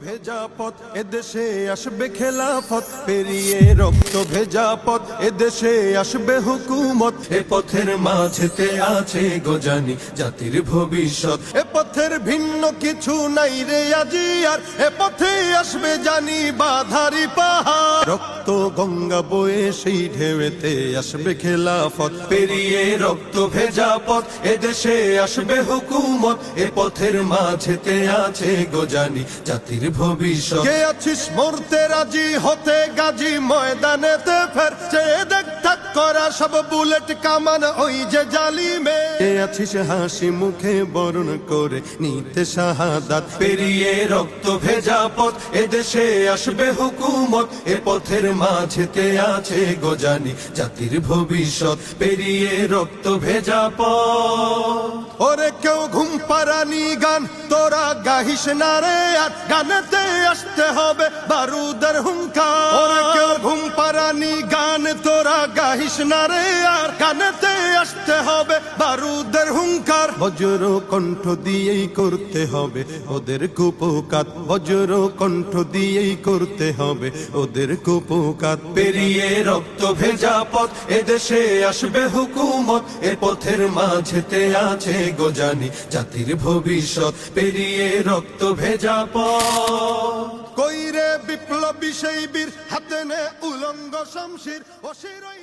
ভেজা পথ এদেশে আসবে খেলাফত, পেরিয়ে রক্ত ভেজা পথ এদেশে আসবে হুকুমত। এ পথের মাঝেতে আছে গোজানি জাতির ভবিষ্যৎ, এ পথের ভিন্ন কিছু নাই রে আজি আর, এ পথে আসবে জানি বাধারি পাহাড়। রক্ত গঙ্গা বয়ে সেই ঢেউতে আসবে খেলাফত, পেরিয়ে রক্ত ভেজা পথ এদেশে আসবে হুকুমত। এ পথের মাঝেতে আছে গোজানি জাতির ভবিষ্যৎ। কে আছিস মরতে রাজি হতে গাজী ময়দানেতে ফের, চেয়ে দেখ থাক করা সব বুলেট কামান ওই যে জালিমে। কে আছিস হাসি মুখে বরণ করে নিতে শাহাদাত, পেরিয়ে রক্ত ভেজা পথ এদেশে আসবে হুকুমত। এ পথের মাঝেতে আছে গোজানি জাতির ভবিষ্যৎ, পেরিয়ে রক্ত ভেজা পথ। ওরে কেউ ঘুম পাড়ানি গান তোরা গাহিস না রে আর, গানেতে আসতে হবে বারুদের হুঙ্কার। ওরে কেউ ঘুম পাড়ানি গান তোরা গাহিস না রে আর, গানেতে আসতে হবে বারুদের হুঙ্কার। বজ্র কণ্ঠ দিয়েই করতে হবে ওদের কুপকাত, বজ্র কণ্ঠ দিয়েই করতে হবে ওদের কুপকাত। পেরিয়ে রক্ত ভেজা পথ এদেশে আসবে হুকুমত, এ পথের মাঝেতে আছে গোজানি জাতির ভবিষ্যৎ, পেরিয়ে রক্ত ভেজা পথ। কইরে বিপ্লবী সেই বীর হাতে নে উলঙ্গ শমশির, অশিরই